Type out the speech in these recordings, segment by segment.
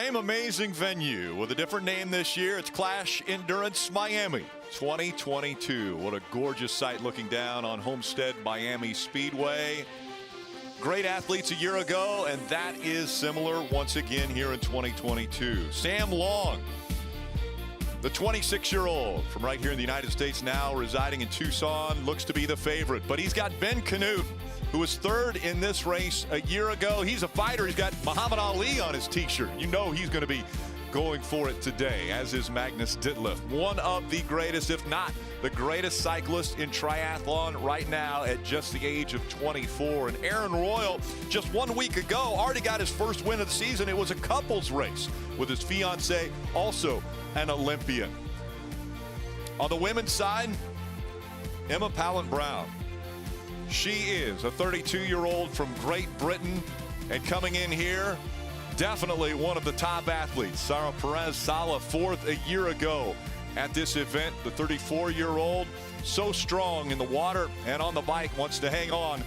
Same amazing venue with a different name this year. It's Clash Endurance Miami 2022. What a gorgeous sight looking down on Homestead Miami Speedway. Great athletes a year ago, and that is similar once again here in 2022. Sam Long, the 26-year-old from right here in the United States, now residing in Tucson, looks to be the favorite. But he's got Ben Canute, who was third in this race a year ago. He's a fighter. He's got Muhammad Ali on his t-shirt. You know he's going to be going for it today, as is Magnus Ditlev. One of the greatest, if not the greatest cyclist in triathlon right now at just the age of 24. And Aaron Royal, just 1 week ago, already got his first win of the season. It was a couples race with his fiancée, also an Olympian. On the women's side, Emma Pallant-Brown. She is a 32-year-old from Great Britain, and coming in here, definitely one of the top athletes. Sara Perez Sala, fourth a year ago at this event. The 34-year-old, so strong in the water and on the bike, wants to hang on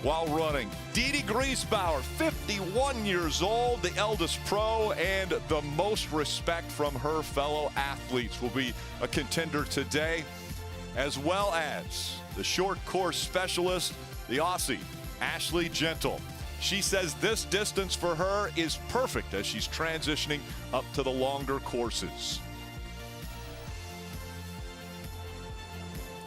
while running. Didi Griesbauer, 51 years old, the eldest pro, and the most respect from her fellow athletes, will be a contender today, as well as the short course specialist, the Aussie, Ashley Gentle. She says this distance for her is perfect as she's transitioning up to the longer courses.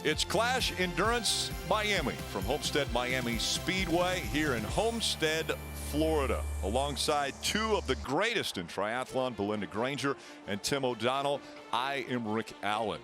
It's Clash Endurance Miami from Homestead Miami Speedway here in Homestead, Florida, alongside two of the greatest in triathlon, Belinda Granger and Tim O'Donnell. I am Rick Allen.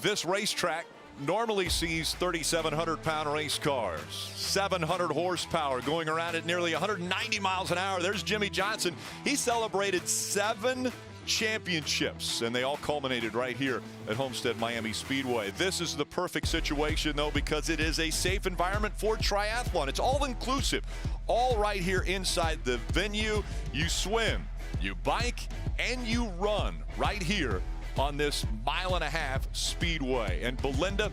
This racetrack normally sees 3,700-pound race cars, 700 horsepower going around at nearly 190 miles an hour. There's Jimmy Johnson. He celebrated 7 championships, and they all culminated right here at Homestead Miami Speedway. This is the perfect situation, though, because it is a safe environment for triathlon. It's all inclusive, all right here inside the venue. You swim, you bike, and you run right here on this 1.5 mile speedway. And Belinda,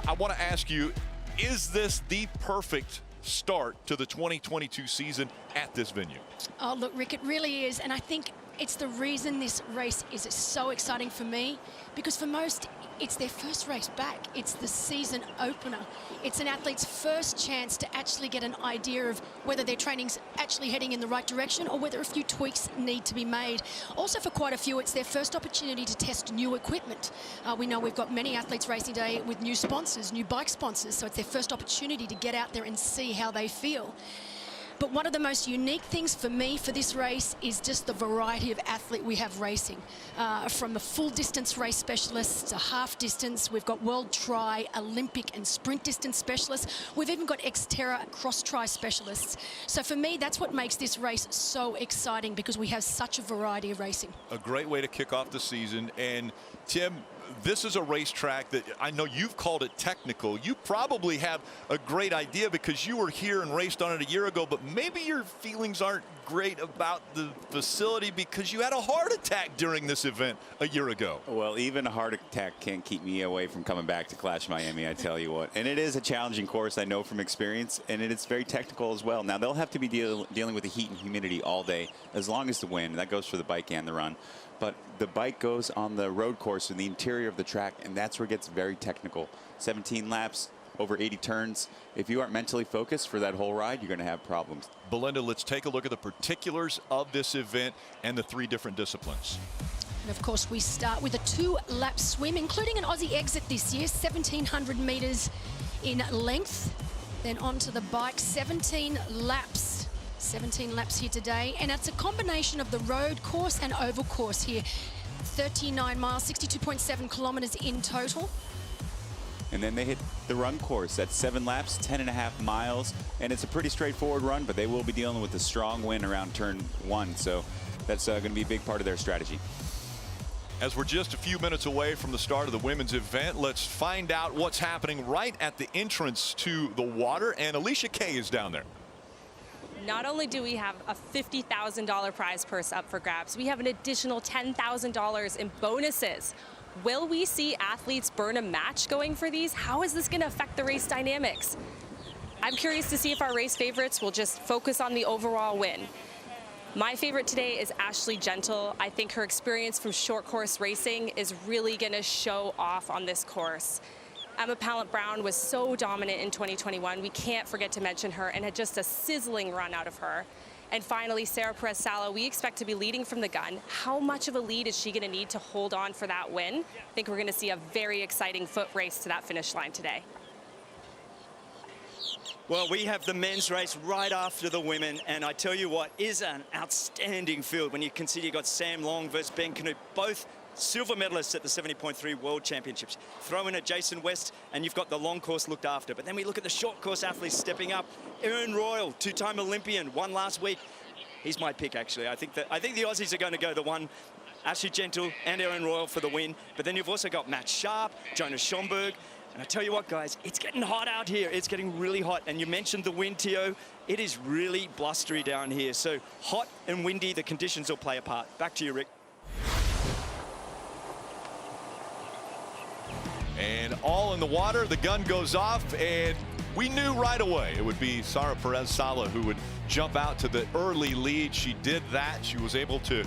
I want to ask you, is this the perfect start to the 2022 season at this venue? Oh, look, Rick, it really is. And I think it's the reason this race is so exciting for me, because for most, it's their first race back. It's the season opener. It's an athlete's first chance to actually get an idea of whether their training's actually heading in the right direction or whether a few tweaks need to be made. Also, for quite a few, it's their first opportunity to test new equipment. We know we've got many athletes racing today with new sponsors, new bike sponsors, so it's their first opportunity to get out there and see how they feel. But one of the most unique things for me for this race is just the variety of athlete we have racing. From the full distance race specialists to half distance, we've got world tri, Olympic and sprint distance specialists. We've even got Xterra cross tri specialists. So for me, that's what makes this race so exciting, because we have such a variety of racing. A great way to kick off the season. And Tim, this is a racetrack that I know you've called it technical. You probably have a great idea because you were here and raced on it a year ago, but maybe your feelings aren't great about the facility because you had a heart attack during this event a year ago. Well, even a heart attack can't keep me away from coming back to Clash Miami, I tell you what. And it is a challenging course, I know from experience, and it's very technical as well. Now, they'll have to be dealing with the heat and humidity all day, as long as the wind. That goes for the bike and the run. But the bike goes on the road course in the interior of the track, and that's where it gets very technical. 17 laps, over 80 turns. If you aren't mentally focused for that whole ride, you're going to have problems. Belinda, let's take a look at the particulars of this event and the 3 different disciplines. And of course, we start with a 2-lap swim, including an Aussie exit this year, 1,700 meters in length. Then onto the bike, 17 laps. 17 laps here today, and it's a combination of the road course and oval course here. 39 miles, 62.7 kilometers in total. And then they hit the run course. That's 7 laps, 10.5 miles, and it's a pretty straightforward run, but they will be dealing with a strong wind around turn 1, so that's going to be a big part of their strategy. As we're just a few minutes away from the start of the women's event, let's find out what's happening right at the entrance to the water, and Alicia Kay is down there. Not only do we have a $50,000 prize purse up for grabs, we have an additional $10,000 in bonuses. Will we see athletes burn a match going for these? How is this going to affect the race dynamics? I'm curious to see if our race favorites will just focus on the overall win. My favorite today is Ashley Gentle. I think her experience from short course racing is really going to show off on this course. Emma Pallant-Brown was so dominant in 2021. We can't forget to mention her, and had just a sizzling run out of her. And finally, Sarah Perez-Sala, we expect to be leading from the gun. How much of a lead is she going to need to hold on for that win? I think we're going to see a very exciting foot race to that finish line today. Well, we have the men's race right after the women, and I tell you what, is an outstanding field when you consider you got Sam Long versus Ben Canute, both silver medalists at the 70.3 World Championships. Throw in a Jason West, and you've got the long course looked after. But then we look at the short course athletes stepping up. Erin Royal, two-time Olympian, won last week. He's my pick, actually. I think the Aussies are going to go the one. Ashley Gentle and Erin Royal for the win. But then you've also got Matt Sharp, Jonas Schomburg. And I tell you what, guys, it's getting hot out here. It's getting really hot. And you mentioned the wind, Tio. It is really blustery down here. So hot and windy, the conditions will play a part. Back to you, Rick. And all in the water, the gun goes off, and we knew right away it would be Sarah Perez-Sala who would jump out to the early lead. She did that. She was able to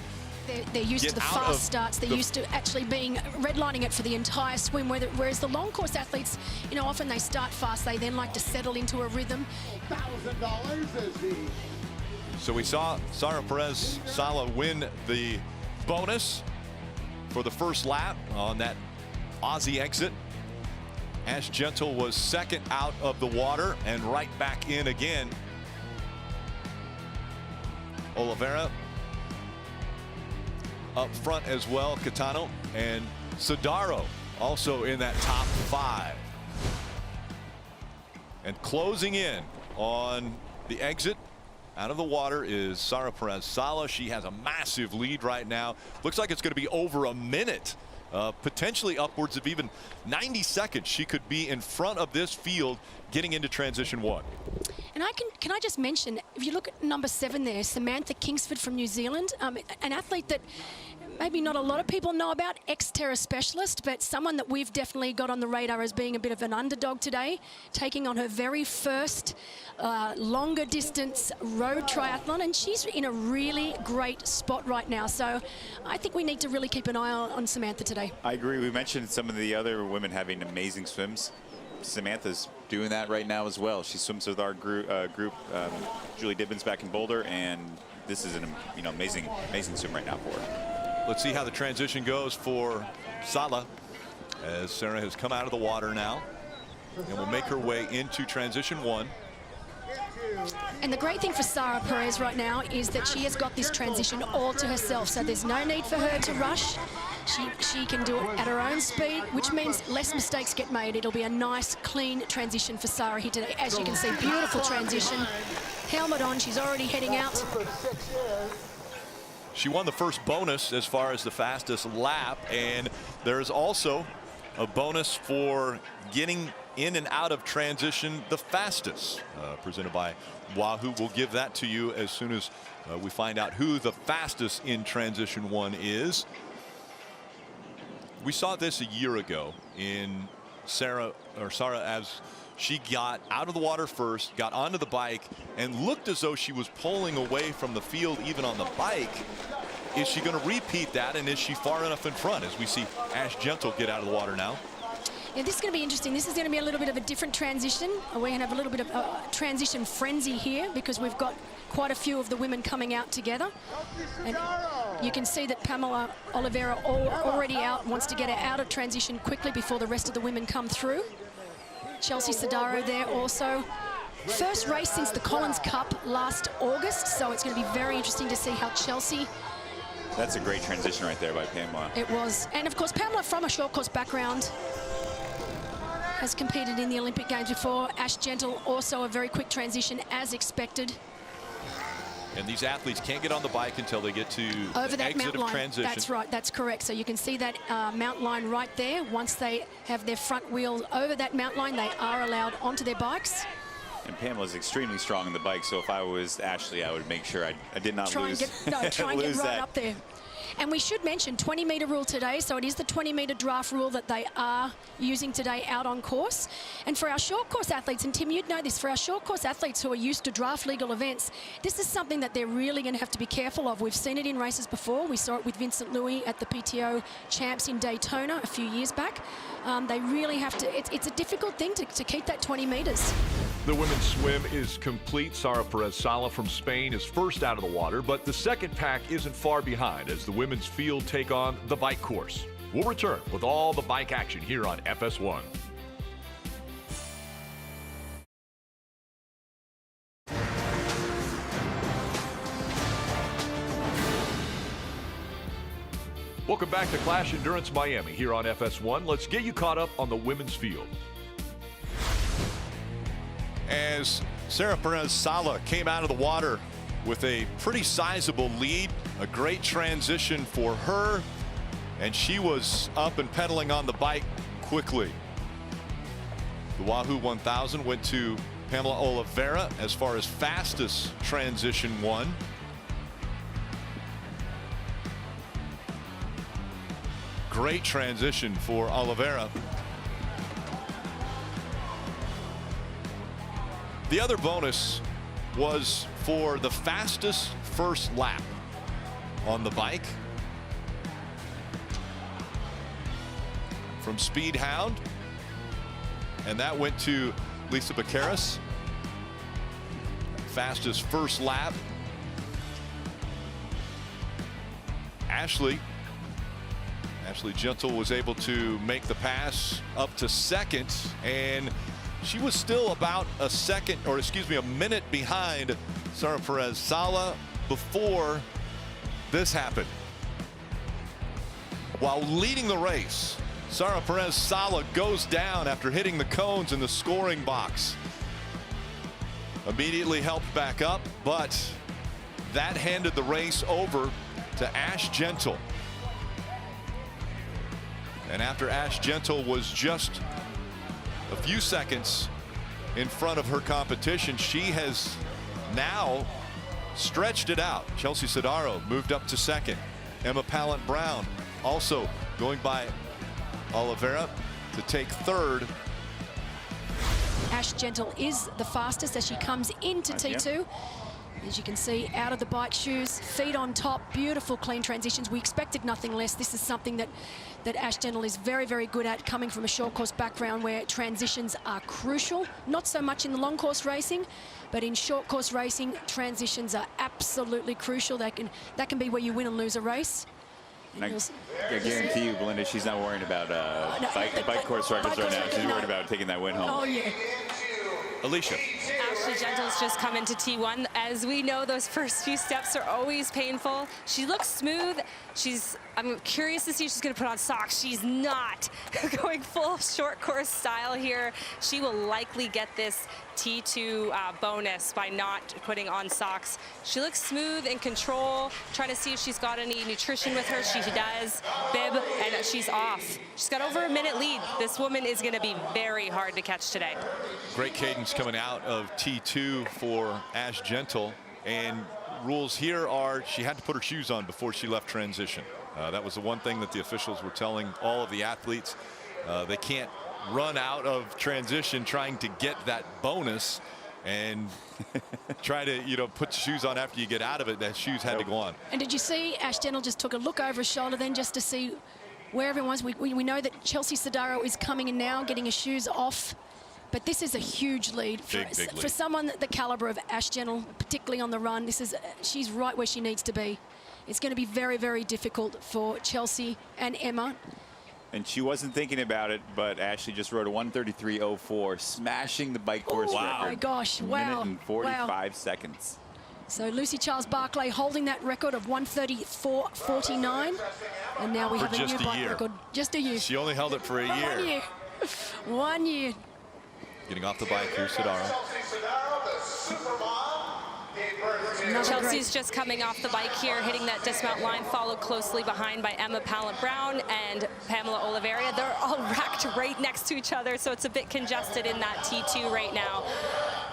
They're used to the fast starts. They're used to actually being redlining it for the entire swim, whereas the long course athletes, you know, often they start fast. They then like to settle into a rhythm. So we saw Sarah Perez-Sala win the bonus for the first lap on that Aussie exit. Ash Gentle was second out of the water and right back in again. Oliveira up front as well, Catano, and Sodaro also in that top 5. And closing in on the exit out of the water is Sarah Perez-Sala. She has a massive lead right now. Looks like it's going to be over a minute. Potentially upwards of even 90 seconds. She could be in front of this field getting into transition 1. And can I just mention, if you look at number 7 there, Samantha Kingsford from New Zealand, an athlete that maybe not a lot of people know about, ex-terra specialist, but someone that we've definitely got on the radar as being a bit of an underdog today, taking on her very first longer distance road triathlon, and she's in a really great spot right now. So I think we need to really keep an eye on Samantha today. I agree. We mentioned some of the other women having amazing swims. Samantha's doing that right now as well. She swims with our group, Julie Dibbins back in Boulder, and this is an amazing swim right now for her. Let's see how the transition goes for Sala as Sarah has come out of the water now and will make her way into transition 1. And the great thing for Sarah Perez right now is that she has got this transition all to herself, so there's no need for her to rush. She can do it at her own speed, which means less mistakes get made. It'll be a nice, clean transition for Sarah here today. As you can see, beautiful transition. Helmet on, she's already heading out. She won the first bonus as far as the fastest lap, and there's also a bonus for getting in and out of transition the fastest, presented by Wahoo. We'll give that to you as soon as we find out who the fastest in transition 1 is. We saw this a year ago in Sarah as she got out of the water first, got onto the bike, and looked as though she was pulling away from the field even on the bike. Is she going to repeat that, and is she far enough in front as we see Ash Gentle get out of the water now? Yeah, this is going to be interesting. This is going to be a little bit of a different transition. We're going to have a little bit of a transition frenzy here because we've got quite a few of the women coming out together. And you can see that Pamela Oliveira already out, wants to get her out of transition quickly before the rest of the women come through. Chelsea Sodaro there also. First race since the Collins Cup last August, so it's going to be very interesting to see how Chelsea... That's a great transition right there by Pamela. It was. And of course, Pamela, from a short course background, has competed in the Olympic Games before. Ash Gentle, also a very quick transition as expected. And these athletes can't get on the bike until they get to over the that exit mount of line. transition. That's right, that's correct. So you can see that mount line right there. Once they have their front wheels over that mount line, they are allowed onto their bikes. And Pamela's extremely strong on the bike, so if I was Ashley, I would make sure I did not Try and get right that. up there. And we should mention 20-meter rule today, so it is the 20-meter draft rule that they are using today out on course. And for our short course athletes, and Tim, you'd know this, for our short course athletes who are used to draft legal events, this is something that they're really going to have to be careful of. We've seen it in races before. We saw it with Vincent Louis at the PTO Champs in Daytona a few years back. They really have to, it's a difficult thing to keep that 20 meters. The women's swim is complete. Sara Perez-Sala from Spain is first out of the water, but the second pack isn't far behind as the women's field take on the bike course. We'll return with all the bike action here on FS1. Welcome back to Clash Endurance Miami here on FS1. Let's get you caught up on the women's field. As Sara Perez-Sala came out of the water with a pretty sizable lead, a great transition for her, and she was up and pedaling on the bike quickly. The Wahoo 1000 went to Pamela Oliveira as far as fastest transition one. Great transition for Oliveira. The other bonus was for the fastest first lap on the bike from Speed Hound, and that went to Lisa Bacaris. Fastest first lap. Ashley Gentle was able to make the pass up to second, and she was still about a minute behind Sara Perez-Sala before this happened. While leading the race, Sara Perez-Sala goes down after hitting the cones in the scoring box. Immediately helped back up, but that handed the race over to Ash Gentle. And after Ash Gentle was just a few seconds in front of her competition, she has now stretched it out. Chelsea Sodaro moved up to second. Emma Pallant-Brown also going by Oliveira to take third. Ash Gentle is the fastest as she comes into T2. As you can see, out of the bike shoes, feet on top, beautiful clean transitions. We expected nothing less. This is something that Ash Gentle is very, very good at, coming from a short course background where transitions are crucial. Not so much in the long course racing, but in short course racing, transitions are absolutely crucial. That can be where you win and lose a race. I guarantee you, Belinda, she's not worrying about bike course records right now. She's worried about taking that win home. Oh, yeah. Alicia. Ashley Gentle's just come into T1. As we know, those first few steps are always painful. She looks smooth. I'm curious to see if she's going to put on socks. She's not going full short course style here. She will likely get this T2 bonus by not putting on socks. She looks smooth, in control, trying to see if she's got any nutrition with her. She does. Bib, and she's off. She's got over a minute lead. This woman is going to be very hard to catch today. Great cadence coming out of T2 for Ash Gentle, and rules here are she had to put her shoes on before she left transition. That was the one thing that the officials were telling all of the athletes. They can't run out of transition trying to get that bonus and try to put shoes on after you get out of it. That shoes had to go on. And did you see Ash Gentle just took a look over his shoulder then just to see where everyone's. We know that Chelsea Sodaro is coming in now, getting her shoes off. But this is a huge lead for someone the caliber of Ash Gentle, particularly on the run. She's right where she needs to be. It's going to be very, very difficult for Chelsea and Emma. And she wasn't thinking about it, but Ashley just rode a 1:33.04, smashing the bike course record. Oh my gosh! Wow! Minute and 45 seconds. So Lucy Charles Barclay holding that record of 1:34.49, and now we have a new bike record. Just a year. She only held it for a year. 1 year. 1 year. Getting off the bike, here's Sodaro. Chelsea's just coming off the bike here, hitting that dismount line, followed closely behind by Emma Pallant-Brown and Pamela Oliveira. They're all racked right next to each other, so it's a bit congested in that T2 right now.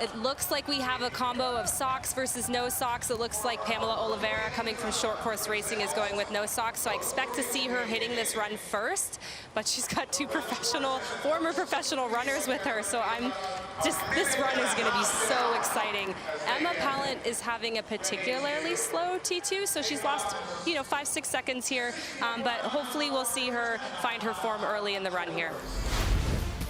It looks like we have a combo of socks versus no socks. It looks like Pamela Oliveira, coming from short course racing, is going with no socks. So I expect to see her hitting this run first, but she's got two former professional runners with her. So this run is going to be so exciting. Emma Pallant is having a particularly slow T2, so she's lost, 5-6 seconds here, but hopefully we'll see her find her form early in the run here.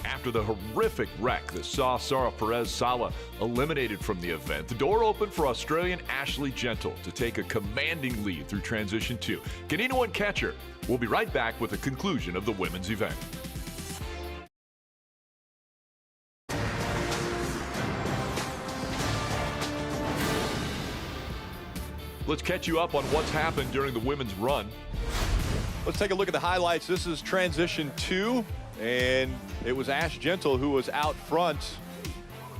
After the horrific wreck that saw Sara Perez-Sala eliminated from the event, the door opened for Australian Ashley Gentle to take a commanding lead through Transition 2. Can anyone catch her? We'll be right back with the conclusion of the women's event. Let's catch you up on what's happened during the women's run. Let's take a look at the highlights. This is Transition 2. And it was Ash Gentle who was out front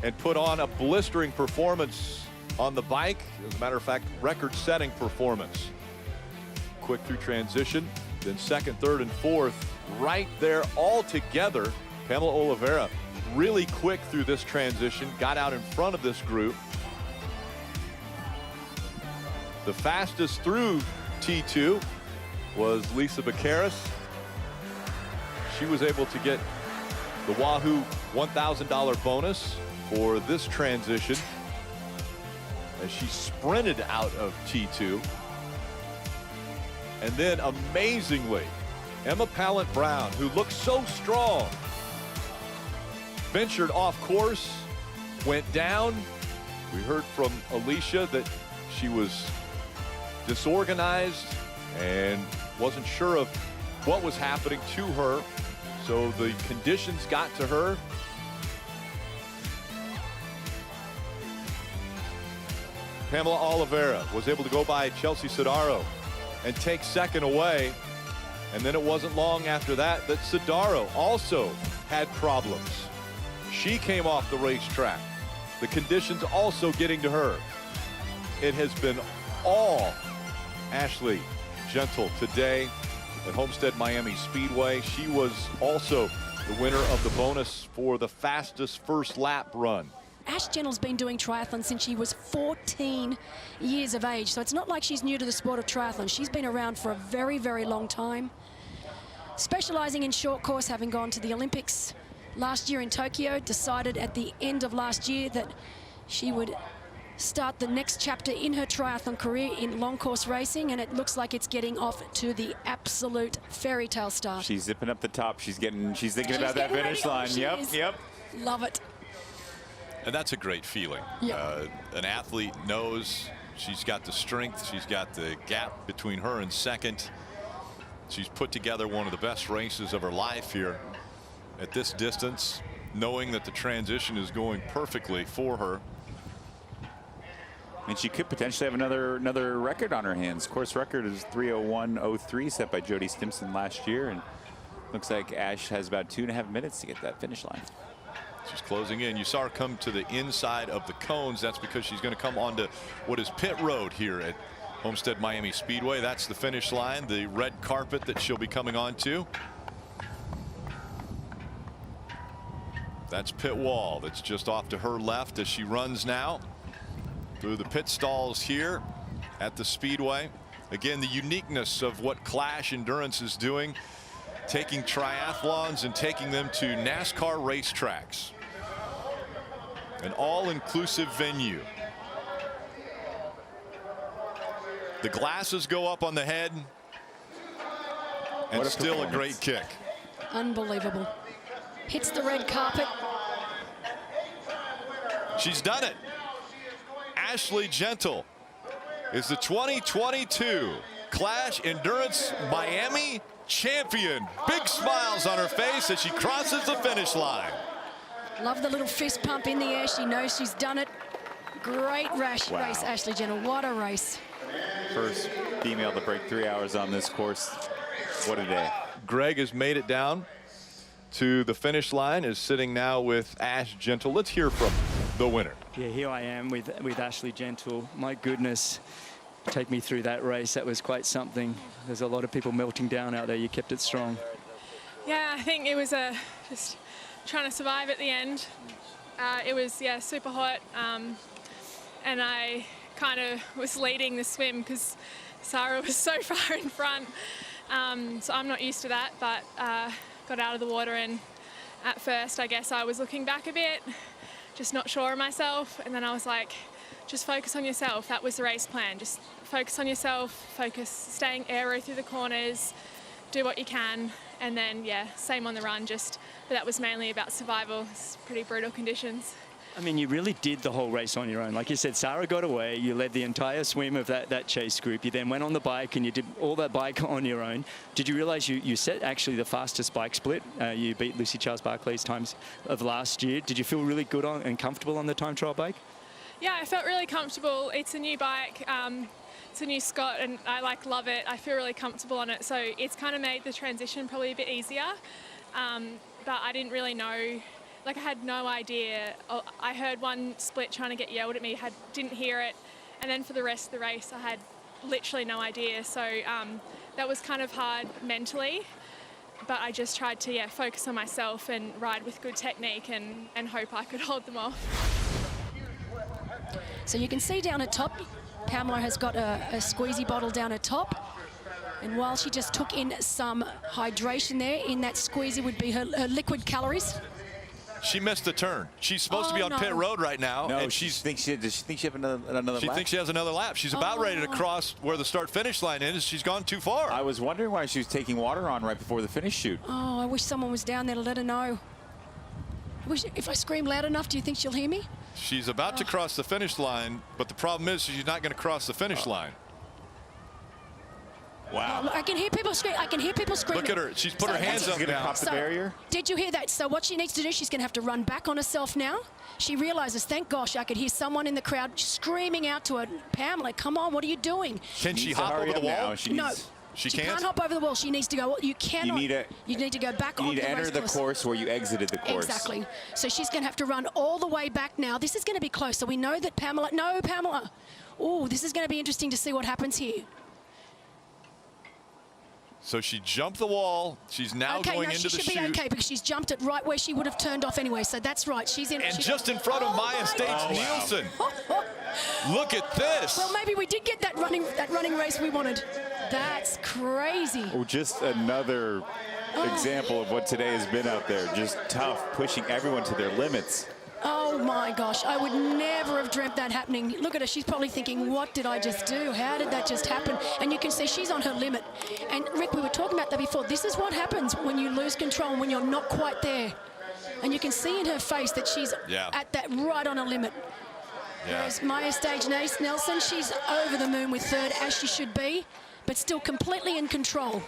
and put on a blistering performance on the bike. As a matter of fact, record-setting performance. Quick through transition, then second, third, and fourth right there all together. Pamela Oliveira really quick through this transition, got out in front of this group. The fastest through T2 was Lisa Bacaris. She was able to get the Wahoo $1,000 bonus for this transition as she sprinted out of T2. And then amazingly, Emma Pallant Brown, who looked so strong, ventured off course, went down. We heard from Alicia that she was disorganized and wasn't sure of what was happening to her. So the conditions got to her. Pamela Oliveira was able to go by Chelsea Sodaro and take second away. And then it wasn't long after that Sodaro also had problems. She came off the racetrack. The conditions also getting to her. It has been all Ashley Gentle today at Homestead Miami Speedway. She was also the winner of the bonus for the fastest first lap run. Ash Gentle's been doing triathlon since she was 14 years of age, so it's not like she's new to the sport of triathlon. She's been around for a very, very long time, specializing in short course, having gone to the Olympics last year in Tokyo. Decided at the end of last year that she would start the next chapter in her triathlon career in long course racing, and it looks like it's getting off to the absolute fairy tale start. She's zipping up the top. She's thinking about that finish line. Yep. Love it. And that's a great feeling. Yep. An athlete knows she's got the strength, she's got the gap between her and second. She's put together one of the best races of her life here at this distance, knowing that the transition is going perfectly for her. And she could potentially have another record on her hands. Course record is 3:01:03 set by Jody Stimson last year, and looks like Ash has about 2.5 minutes to get that finish line. She's closing in. You saw her come to the inside of the cones. That's because she's going to come onto what is pit road here at Homestead Miami Speedway. That's the finish line, the red carpet that she'll be coming onto. That's pit wall that's just off to her left as she runs now through the pit stalls here at the Speedway. Again, the uniqueness of what Clash Endurance is doing, taking triathlons and taking them to NASCAR racetracks. An all-inclusive venue. The glasses go up on the head, and still a great kick. Unbelievable. Hits the red carpet. She's done it. Ashley Gentle is the 2022 Clash Endurance Miami champion. Big smiles on her face as she crosses the finish line. Love the little fist pump in the air. She knows she's done it. Great race, Ashley Gentle. What a race. First female to break 3 hours on this course. What a day. Greg has made it down to the finish line, is sitting now with Ash Gentle. Let's hear from the winner. Yeah, here I am with Ashley Gentle. My goodness, take me through that race. That was quite something. There's a lot of people melting down out there. You kept it strong. Yeah, I think it was just trying to survive at the end. It was, yeah, super hot, and I kind of was leading the swim because Sarah was so far in front, so I'm not used to that, but got out of the water, and at first I guess I was looking back a bit, just not sure of myself, and then I was like, just focus on yourself. That was the race plan. Just focus on yourself, focus, staying aero through the corners, do what you can, and then, yeah, same on the run, but that was mainly about survival. It's pretty brutal conditions. I mean, you really did the whole race on your own. Like you said, Sarah got away, you led the entire swim of that chase group, you then went on the bike and you did all that bike on your own. Did you realize you set actually the fastest bike split? You beat Lucy Charles-Barclay's times of last year. Did you feel really good on and comfortable on the time trial bike? Yeah, I felt really comfortable. It's a new bike. It's a new Scott, and I love it. I feel really comfortable on it, so it's kind of made the transition probably a bit easier. But I didn't really know, like I had no idea. I heard one split trying to get yelled at me, didn't hear it, and then for the rest of the race I had literally no idea. So that was kind of hard mentally, but I just tried to focus on myself and ride with good technique and hope I could hold them off. So you can see down at top, Pamela has got a squeezy bottle down at top. And while she just took in some hydration there, in that squeezy would be her liquid calories. She missed the turn. She's supposed to be on pit road right now. No, and does she think she has another lap? She thinks she has another lap. She's about ready to cross where the start-finish line is. She's gone too far. I was wondering why she was taking water on right before the finish chute. Oh, I wish someone was down there to let her know. If I scream loud enough, do you think she'll hear me? She's about to cross the finish line, but the problem is she's not going to cross the finish line. Wow. I can hear people scream. I can hear people screaming. Look at her. She's put her hands up now. Pop the barrier. Did you hear that? So what she needs to do, she's going to have to run back on herself now. She realizes, thank gosh, I could hear someone in the crowd screaming out to her, Pamela, come on, what are you doing? Can she hop over the wall? No. She can't hop over the wall. She needs to go. You cannot. You need to go back on the race course. You need to enter the course where you exited the course. Exactly. So she's going to have to run all the way back now. This is going to be close. So we know that Pamela. No, Pamela. Oh, this is going to be interesting to see what happens here. So she jumped the wall. She's now going into the chute. She should be okay because she's jumped it right where she would have turned off anyway. So that's right. She's in. And just in front of Maya States-Nielsen. Look at this. Well, maybe we did get that running race we wanted. That's crazy. Oh, just another example of what today has been out there. Just tough, pushing everyone to their limits. Oh my gosh, I would never have dreamt that happening. Look at her, she's probably thinking, what did I just do? How did that just happen? And you can see she's on her limit. And Rick, we were talking about that before. This is what happens when you lose control and when you're not quite there. And you can see in her face that she's at that right on her limit. Whereas Maya States-Nielsen, she's over the moon with third, as she should be, but still completely in control.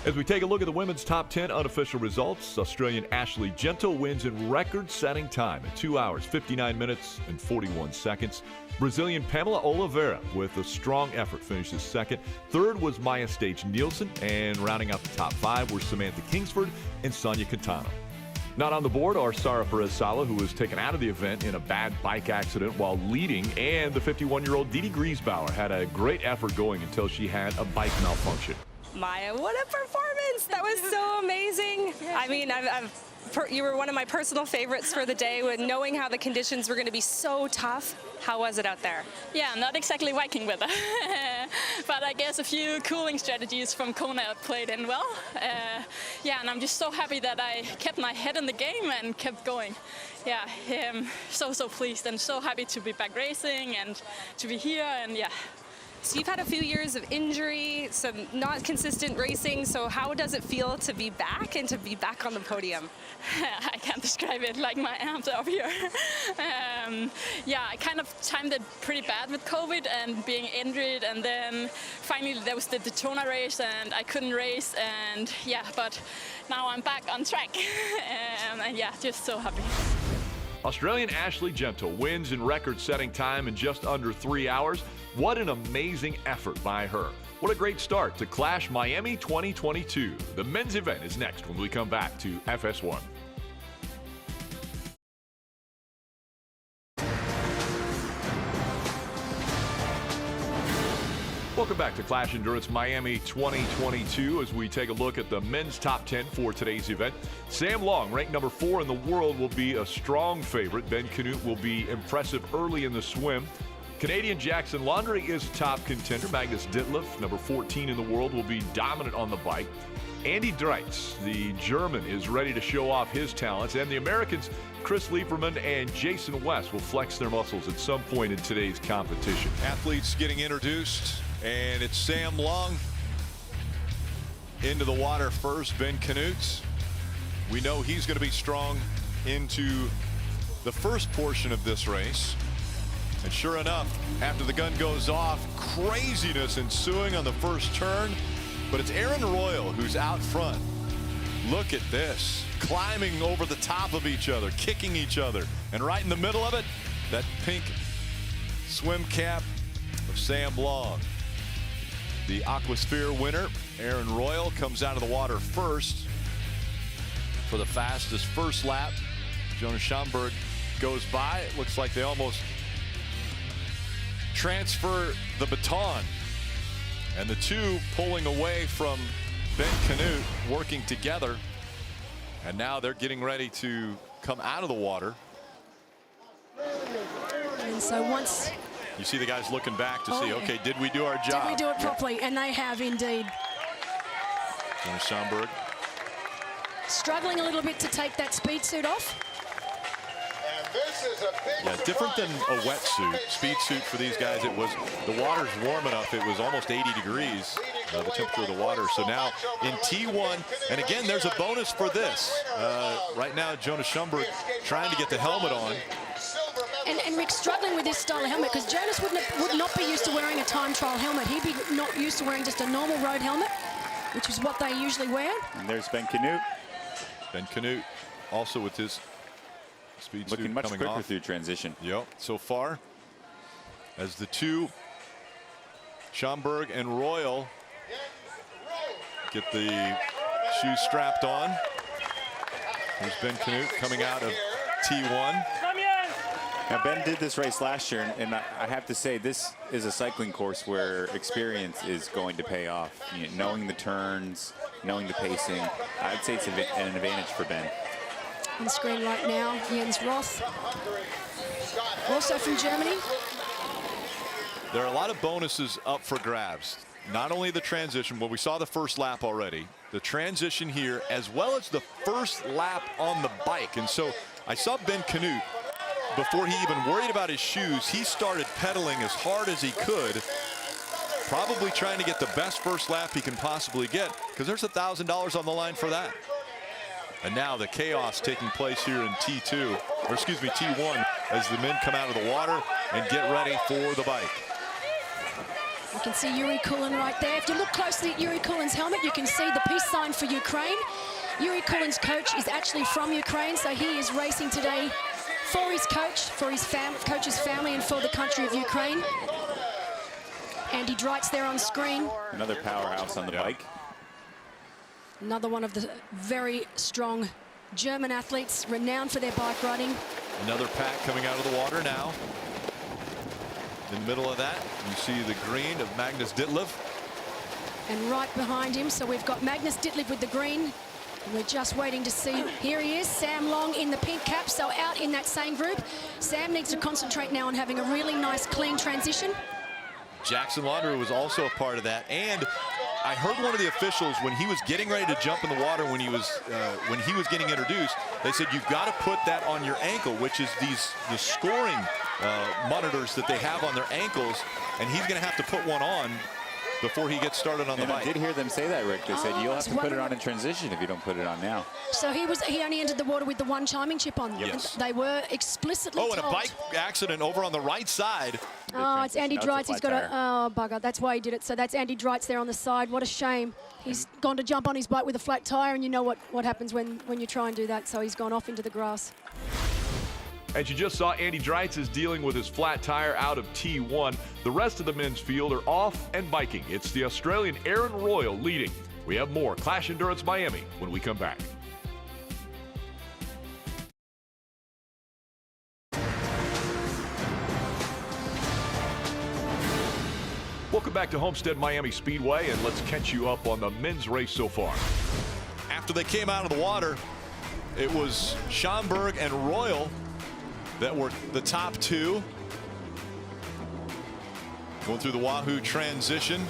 As we take a look at the women's top 10 unofficial results, Australian Ashley Gentle wins in record-setting time at 2 hours, 59 minutes, and 41 seconds. Brazilian Pamela Oliveira, with a strong effort, finishes second. Third was Maya States-Nielsen, and rounding out the top 5 were Samantha Kingsford and Sonia Quintana. Not on the board are Sara Perez-Sala, who was taken out of the event in a bad bike accident while leading, and the 51-year-old Didi Griesbauer had a great effort going until she had a bike malfunction. Maya, what a performance! That was so amazing. I mean, you were one of my personal favorites for the day, with knowing how the conditions were going to be so tough. How was it out there? Yeah, not exactly Viking weather, but I guess a few cooling strategies from Kona played in well. Yeah, and I'm just so happy that I kept my head in the game and kept going. Yeah, so pleased and so happy to be back racing and to be here, and yeah. So you've had a few years of injury, some not consistent racing, so how does it feel to be back and to be back on the podium? I can't describe it, like my arms are up here. Yeah, I kind of timed it pretty bad with COVID and being injured, and then finally there was the Daytona race and I couldn't race, and yeah, but now I'm back on track. And yeah, just so happy. Australian Ashley Gentle wins in record-setting time in just under 3 hours. What an amazing effort by her. What a great start to Clash Miami 2022. The men's event is next when we come back to FS1. Welcome back to Clash Endurance Miami 2022 as we take a look at the men's top 10 for today's event. Sam Long, ranked number 4 in the world, will be a strong favorite. Ben Canute will be impressive early in the swim. Canadian Jackson Laundry is a top contender. Magnus Ditlev, number 14 in the world, will be dominant on the bike. Andy Dreitz, the German, is ready to show off his talents. And the Americans, Chris Lieberman and Jason West, will flex their muscles at some point in today's competition. Athletes getting introduced, and it's Sam Long into the water first. Ben Canute, we know he's going to be strong into the first portion of this race. And sure enough, after the gun goes off, craziness ensuing on the first turn. But it's Aaron Royal who's out front. Look at this, climbing over the top of each other, kicking each other. And right in the middle of it, that pink swim cap of Sam Long. The Aquasphere winner, Aaron Royal, comes out of the water first for the fastest first lap. Jonas Schomburg goes by. It looks like they almost transfer the baton. And the two pulling away from Ben Canute, working together. And now they're getting ready to come out of the water. And so once you see the guys looking back to see, okay, did we do our job? Did we do it properly? And they have indeed. Jonas Schomburg Struggling a little bit to take that speed suit off. Yeah, different than a wetsuit. Speed suit for these guys, it was, the water's warm enough, it was almost 80 degrees, the temperature of the water. So now in T1, and again, there's a bonus for this. Right now, Jonas Schomburg trying to get the helmet on. And Rick struggling with this style of helmet because Jonas would not be used to wearing a time trial helmet. He'd be not used to wearing just a normal road helmet, which is what they usually wear. And there's Ben Canute. Ben Canute also with his speed looking suit much coming quicker off through transition. Yep, so far as the two, Schomburg and Royal, get the shoes strapped on. Here's Ben Canute coming out of T1. Now Ben did this race last year, and I have to say this is a cycling course where experience is going to pay off. You know, knowing the turns, knowing the pacing, I'd say it's an advantage for Ben. On screen right now, Jens Roth, also from Germany. There are a lot of bonuses up for grabs. Not only the transition, well, we saw the first lap already, the transition here, as well as the first lap on the bike. And so I saw Ben Canute, before he even worried about his shoes, he started pedaling as hard as he could, probably trying to get the best first lap he can possibly get, because there's $1,000 on the line for that. And now the chaos taking place here in T2, or excuse me, T1, as the men come out of the water and get ready for the bike. You can see Yuri Kulin right there. If you look closely at Yuri Kulin's helmet, you can see the peace sign for Ukraine. Yuri Kulin's coach is actually from Ukraine, so he is racing today for his coach, for his coach's family, and for the country of Ukraine. Andy Dreitz there on screen. Another powerhouse on the bike. Another one of the very strong German athletes, renowned for their bike riding. Another pack coming out of the water now. In the middle of that, you see the green of Magnus Ditlev. And right behind him, so we've got Magnus Ditlev with the green. And we're just waiting to see. Here he is, Sam Long in the pink cap, so out in that same group. Sam needs to concentrate now on having a really nice, clean transition. Jackson Laundry was also a part of that. And I heard one of the officials, when he was getting ready to jump in the water, when he was getting introduced, they said you've got to put that on your ankle, which is the scoring monitors that they have on their ankles, and he's going to have to put one on before he gets started on the bike. I did hear them say that, Rick. They said you'll have to put it on in transition if you don't put it on now. So he only entered the water with the one chiming chip on. Yes. They were explicitly told. And a bike accident over on the right side. Oh, it's Andy Dreitz. He's got a, oh, bugger. That's why he did it. So that's Andy Dreitz there on the side. What a shame. He's gone to jump on his bike with a flat tire, and you know what happens when you try and do that. So he's gone off into the grass. As you just saw, Andy Dreitz is dealing with his flat tire out of T1. The rest of the men's field are off and biking. It's the Australian Aaron Royal leading. We have more Clash Endurance Miami when we come back. Welcome back back to Homestead Miami Speedway, and let's catch you up on the men's race so far. After they came out of the water, it was Schomburg and Royal that were the top two. Going through the Wahoo transition.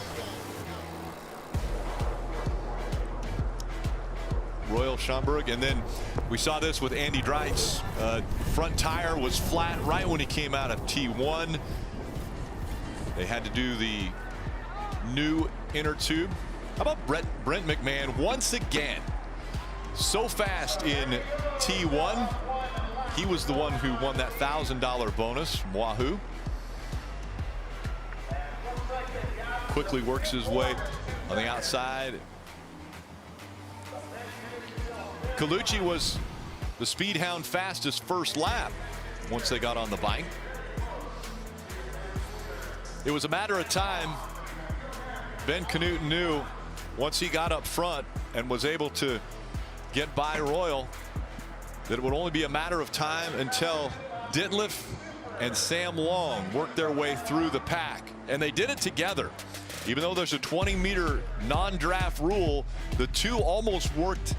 Royal, Schomburg, and then we saw this with Andy Dreitz. Front tire was flat right when he came out of T1. They had to do the new inner tube. How about Brent McMahon once again? So fast in T1. He was the one who won that $1,000 bonus from Wahoo. Quickly works his way on the outside. Colucci was the Speedhound fastest first lap once they got on the bike. It was a matter of time. Ben Canute knew once he got up front and was able to get by Royal that it would only be a matter of time until Ditlev and Sam Long worked their way through the pack. And they did it together. Even though there's a 20-meter non-draft rule, the two almost worked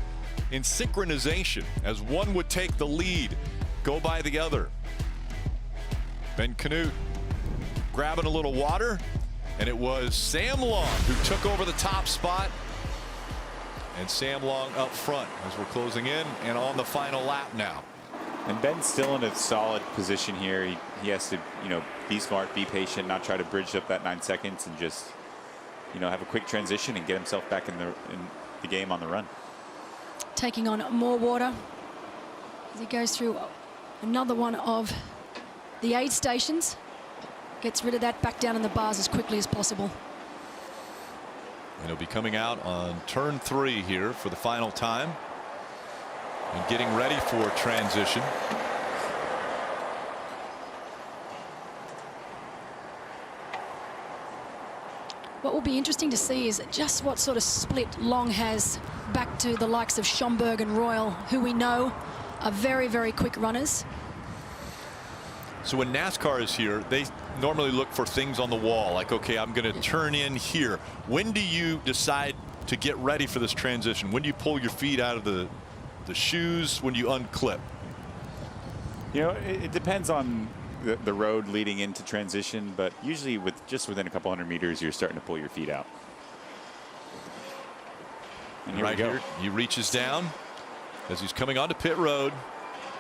in synchronization as one would take the lead, go by the other. Ben Canute grabbing a little water, and it was Sam Long who took over the top spot. And Sam Long up front as we're closing in and on the final lap now. And Ben's still in a solid position here. He has to, be smart, be patient, not try to bridge up that 9 seconds, and just, have a quick transition and get himself back in the game on the run. Taking on more water as he goes through another one of the aid stations. Gets rid of that back down in the bars as quickly as possible. And he'll be coming out on turn 3 here for the final time and getting ready for transition. What will be interesting to see is just what sort of split Long has back to the likes of Schomburg and Royal, who we know are very, very quick runners. So when NASCAR is here, they normally look for things on the wall, like, okay, I'm going to turn in here. When do you decide to get ready for this transition? When do you pull your feet out of the shoes? When do you unclip? It depends on the road leading into transition, but usually within a couple hundred meters, you're starting to pull your feet out. And here right we go. Here, he reaches down as he's coming onto pit road,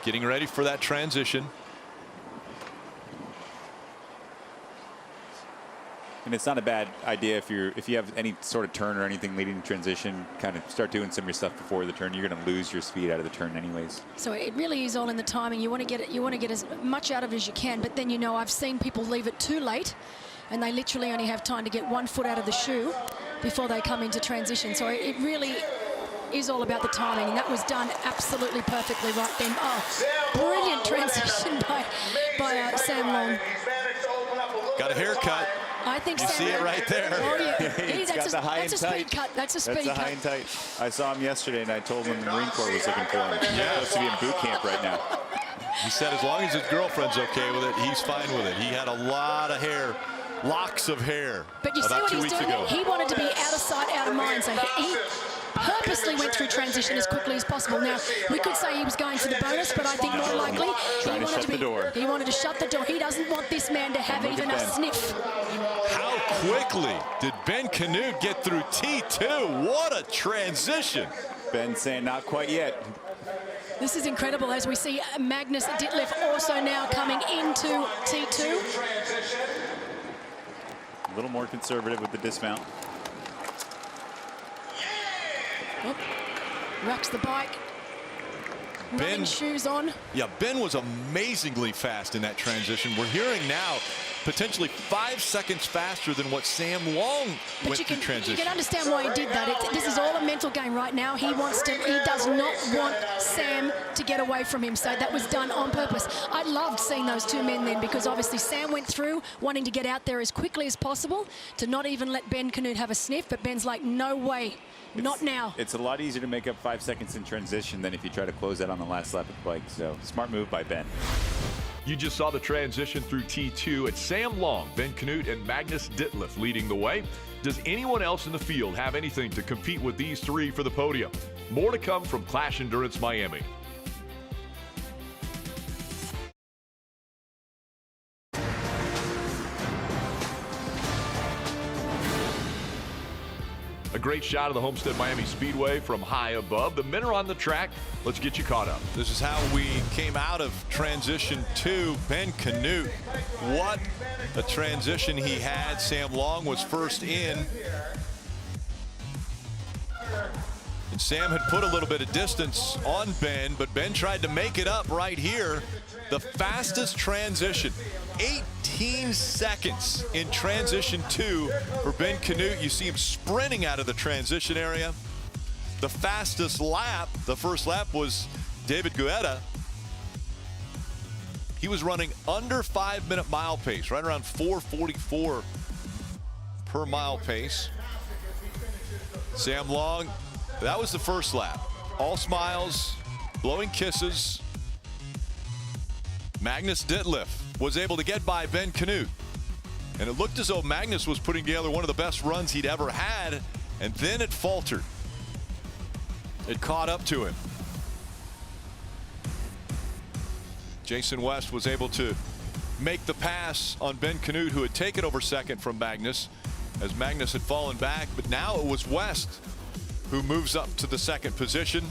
getting ready for that transition. And it's not a bad idea if you have any sort of turn or anything leading to transition, kind of start doing some of your stuff before the turn. You're going to lose your speed out of the turn anyways. So it really is all in the timing. You want to get it. You want to get as much out of it as you can. But then I've seen people leave it too late, and they literally only have time to get 1 foot out of the shoe before they come into transition. So it really is all about the timing, and that was done absolutely perfectly right then. Oh, brilliant transition by Sam Long. Got a haircut. I think you Sam see it right there. Oh yeah, He's got the high and that's tight. A speed cut. That's a speed cut. That's a high and tight. I saw him yesterday, and I told him the Marine Corps was looking for him. He's supposed to be in boot camp right now. He said as long as his girlfriend's okay with it, he's fine with it. He had a lot of hair, locks of hair. But you see about what 2 he's weeks doing? ago. He wanted to be out of sight, out of mind. So he purposely went through transition as quickly as possible. Now, we could say he was going for the bonus, but I think more likely he wanted to shut the door. He doesn't want this man to have even a sniff. How quickly did Ben Canute get through T2? What a transition. Ben saying not quite yet. This is incredible as we see Magnus Ditlev also now coming into T2. A little more conservative with the dismount. Oh, rocks the bike. Running shoes on. Yeah, Ben was amazingly fast in that transition. We're hearing now potentially 5 seconds faster than what Sam Long went through transition. You can understand why he did that. This is all a mental game right now. He does not want Sam to get away from him. So that was done on purpose. I loved seeing those two men then, because obviously Sam went through wanting to get out there as quickly as possible to not even let Ben Canute have a sniff. But Ben's like, no way. Not now. It's a lot easier to make up 5 seconds in transition than if you try to close that on the last lap of the bike. So smart move by Ben. You just saw the transition through T2 at Sam Long, Ben Knut, and Magnus Ditlev leading the way. Does anyone else in the field have anything to compete with these three for the podium? More to come from Clash Endurance Miami. A great shot of the Homestead Miami Speedway from high above. The men are on the track. Let's get you caught up. This is how we came out of transition 2. Ben Knut, what a transition he had. Sam Long was first in. And Sam had put a little bit of distance on Ben, but Ben tried to make it up right here. The fastest transition, 18 seconds in transition 2 for Ben Knut. You see him sprinting out of the transition area. The fastest lap, the first lap, was David Guetta. He was running under 5-minute mile pace, right around 4:44 per mile pace. Sam Long, that was the first lap. All smiles, blowing kisses. Magnus Ditlev was able to get by Ben Knut. And it looked as though Magnus was putting together one of the best runs he'd ever had, and then it faltered. It caught up to him. Jason West was able to make the pass on Ben Knut, who had taken over second from Magnus, as Magnus had fallen back. But now it was West who moves up to the second position.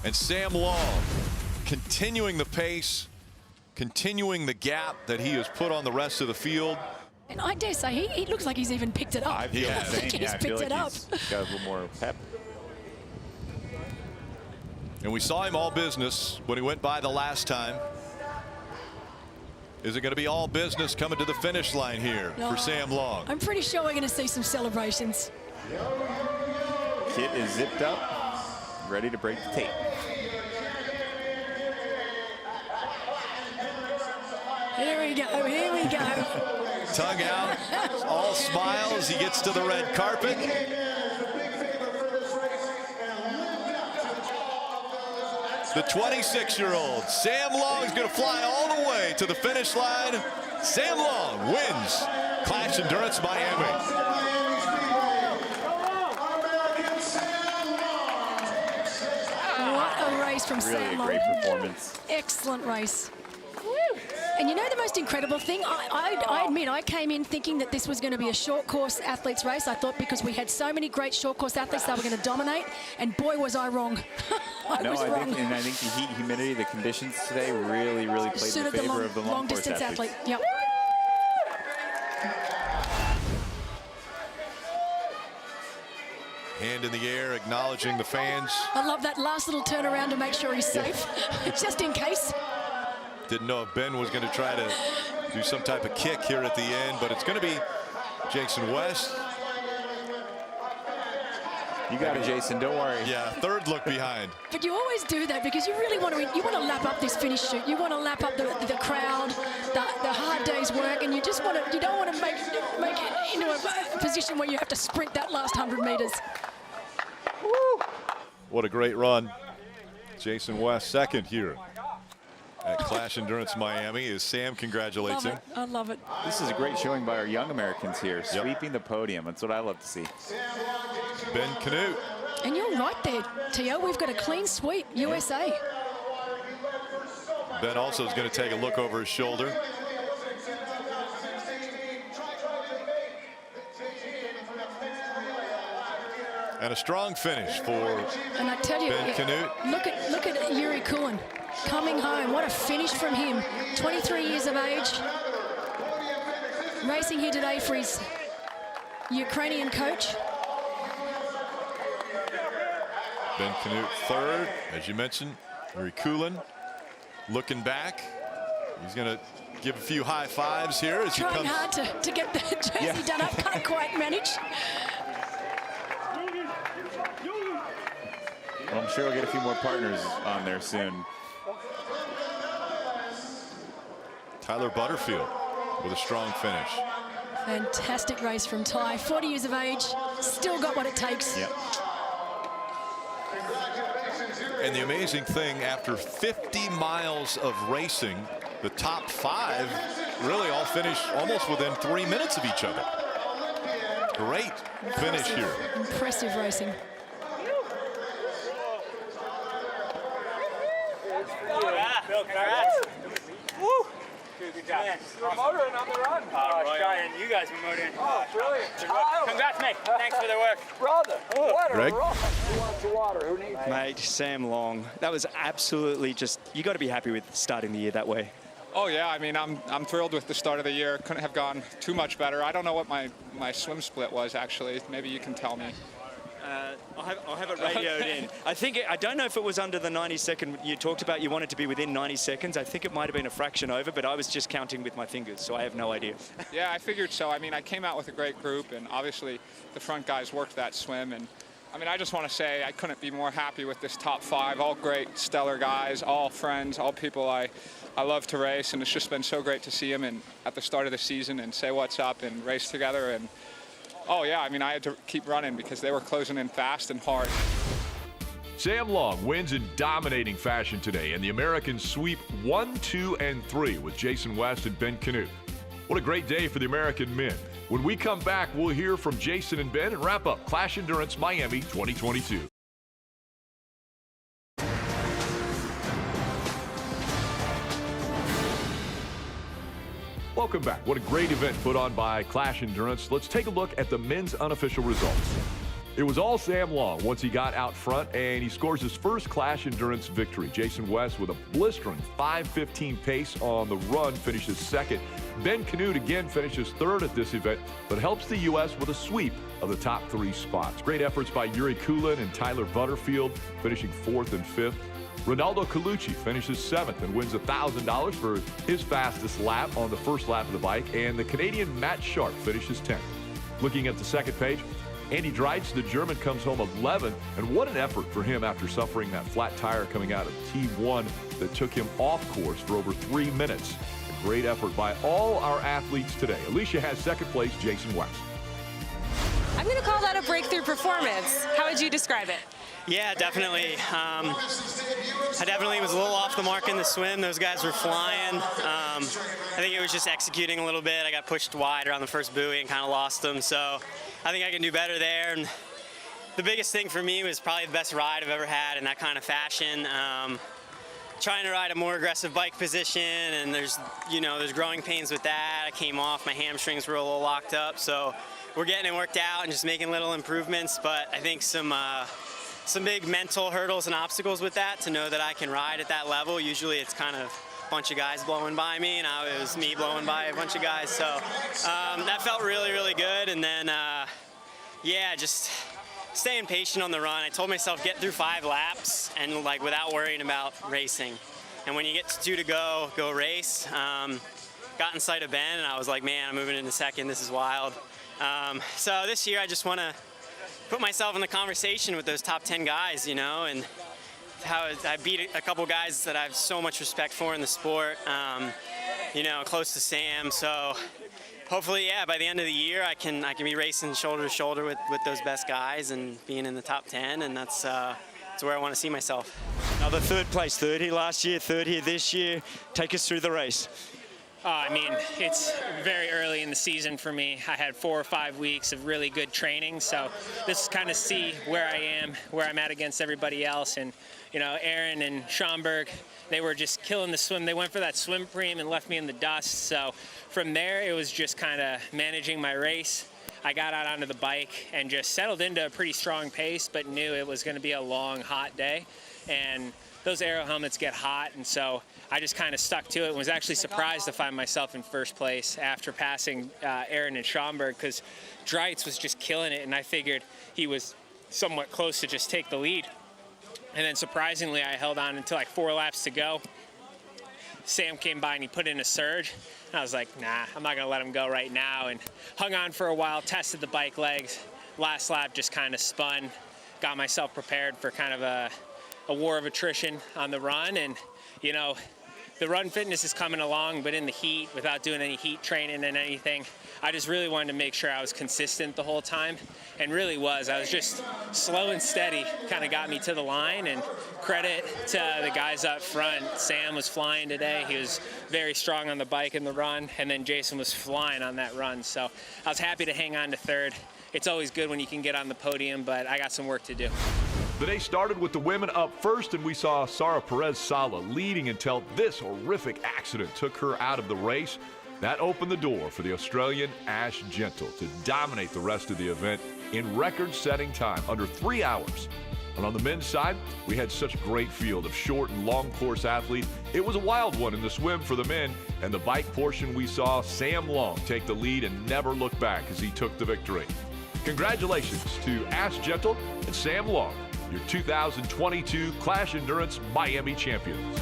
And Sam Long continuing the pace, continuing the gap that he has put on the rest of the field. And I dare say he looks like he's even picked it up. I feel the same. He's Yeah, I feel picked it like up. he's got a little more pep. And we saw him all business when he went by the last time. Is it going to be all business coming to the finish line here for Sam Long? I'm pretty sure we're going to see some celebrations. Kit is zipped up, ready to break the tape. Here we go, here we go. Tongue out, all smiles. He gets to the red carpet. The 26-year-old Sam Long is going to fly all the way to the finish line. Sam Long wins Clash Endurance Miami. What a race from Really Sam a Long. great performance. Excellent race. And you know the most incredible thing? I admit I came in thinking that this was going to be a short course athletes race. I thought because we had so many great short course athletes that were going to dominate. And boy, was I wrong. I was wrong. I think the heat, humidity, the conditions today really played in favor of the long course distance athletes. athlete. Yep. Hand in the air, acknowledging the fans. I love that last little turnaround to make sure he's safe, just in case. Didn't know if Ben was going to try to do some type of kick here at the end, but it's going to be Jason West. You got it, Jason. Don't worry. Yeah, third look behind. But you always do that because you really want to lap up this finish shoot. You want to lap up the crowd, the hard day's work, and you don't want to make it into a position where you have to sprint that last 100 meters. Woo. What a great run. Jason West second here at Clash Endurance Miami. As Sam congratulates him. I love it. This is a great showing by our young Americans here, sweeping the podium. That's what I love to see. Ben Knut. And you're right there, Tio. We've got a clean sweep, USA. Ben also is going to take a look over his shoulder. And a strong finish for And I tell you, Ben Knut. Look at Yuri Kulin coming home. What a finish from him. 23 years of age. Racing here today for his Ukrainian coach. Ben Knut third, as you mentioned. Yuri Kulin looking back. He's going to give a few high fives here as Trying he comes. hard to get the jersey done up. Can't quite manage. Well, I'm sure we'll get a few more partners on there soon. Tyler Butterfield with a strong finish. Fantastic race from Ty. 40 years of age, still got what it takes. Yep. And the amazing thing, after 50 miles of racing, The top 5 really all finished almost within 3 minutes of each other. Great finish here. Impressive racing. Phil, congrats. Woo! Good job. You're motoring on the run. Ryan, you guys were motoring. Oh, brilliant. Congrats, mate. Thanks for the work. Brother, what a Greg? run. Who wants the water? Who needs it? Mate, Sam Long. That was absolutely just, you got to be happy with starting the year that way. Oh yeah, I mean, I'm thrilled with the start of the year. Couldn't have gone too much better. I don't know what my swim split was actually. Maybe you can tell me. I'll have it radioed in. I don't know if it was under the 90 second. You talked about you wanted to be within 90 seconds. I think it might have been a fraction over, but I was just counting with my fingers, so I have no idea. Yeah, I figured so. I mean, I came out with a great group, and obviously the front guys worked that swim. And I mean, I just want to say I couldn't be more happy with this top 5. All great, stellar guys, all friends, all people I love to race, and it's just been so great to see them and at the start of the season and say what's up and race together. And oh yeah, I mean, I had to keep running because they were closing in fast and hard. Sam Long wins in dominating fashion today, and the Americans sweep 1, 2, and 3 with Jason West and Ben Canute. What a great day for the American men. When we come back, we'll hear from Jason and Ben and wrap up Clash Endurance Miami 2022. Welcome back. What a great event put on by Clash Endurance. Let's take a look at the men's unofficial results. It was all Sam Long once he got out front, and he scores his first Clash Endurance victory. Jason West with a blistering 5:15 pace on the run finishes second. Ben Canute again finishes third at this event, but helps the U.S. with a sweep of the top 3 spots. Great efforts by Yuri Kulin and Tyler Butterfield, finishing 4th and 5th. Ronaldo Colucci finishes 7th and wins $1,000 for his fastest lap on the first lap of the bike, and the Canadian Matt Sharp finishes 10th. Looking at the second page, Andy Dreitz, the German, comes home 11th, and what an effort for him after suffering that flat tire coming out of T1 that took him off course for over 3 minutes. A great effort by all our athletes today. Alicia has second place, Jason West. I'm going to call that a breakthrough performance. How would you describe it? Yeah, definitely. I definitely was a little off the mark in the swim. Those guys were flying. I think it was just executing a little bit. I got pushed wide around the first buoy and kind of lost them. So I think I can do better there. And the biggest thing for me was probably the best ride I've ever had in that kind of fashion. Trying to ride a more aggressive bike position, and there's growing pains with that. I came off, my hamstrings were a little locked up. So we're getting it worked out and just making little improvements. But I think some big mental hurdles and obstacles with that to know that I can ride at that level. Usually it's kind of a bunch of guys blowing by me, and now it was me blowing by a bunch of guys. So that felt really, really good. And then, yeah, just staying patient on the run. I told myself get through 5 laps and like without worrying about racing. And when you get to 2 to go race. Got in sight of Ben, and I was like, man, I'm moving into second. This is wild. So this year I just want to put myself in the conversation with those top 10 guys, and how I beat a couple guys that I have so much respect for in the sport, close to Sam. So hopefully, yeah, by the end of the year, I can be racing shoulder to shoulder with those best guys and being in the top 10, and that's where I want to see myself. Another third place, third here last year, third here this year. Take us through the race. I mean, it's very early in the season for me. I had 4 or 5 weeks of really good training, so this is kind of see where I am, where I'm at against everybody else. And, Aaron and Schomburg, they were just killing the swim. They went for that swim preem and left me in the dust. So from there, it was just kind of managing my race. I got out onto the bike and just settled into a pretty strong pace, but knew it was going to be a long, hot day. And those aero helmets get hot, and so I just kind of stuck to it and was actually surprised to find myself in first place after passing Aaron and Schomburg, because Dreitz was just killing it, and I figured he was somewhat close to just take the lead. And then surprisingly, I held on until like 4 laps to go. Sam came by and he put in a surge, and I was like, nah, I'm not going to let him go right now, and hung on for a while, tested the bike legs. Last lap just kind of spun, got myself prepared for kind of a war of attrition on the run, and the run fitness is coming along, but in the heat, without doing any heat training and anything, I just really wanted to make sure I was consistent the whole time, and really was. I was just slow and steady, kind of got me to the line, and credit to the guys up front. Sam was flying today. He was very strong on the bike and the run, and then Jason was flying on that run. So I was happy to hang on to third. It's always good when you can get on the podium, but I got some work to do. The day started with the women up first, and we saw Sara Perez-Sala leading until this horrific accident took her out of the race. That opened the door for the Australian Ash Gentle to dominate the rest of the event in record-setting time, under 3 hours. And on the men's side, we had such a great field of short and long course athletes. It was a wild one in the swim for the men, and the bike portion we saw Sam Long take the lead and never look back as he took the victory. Congratulations to Ash Gentle and Sam Long, your 2022 Clash Endurance Miami champions.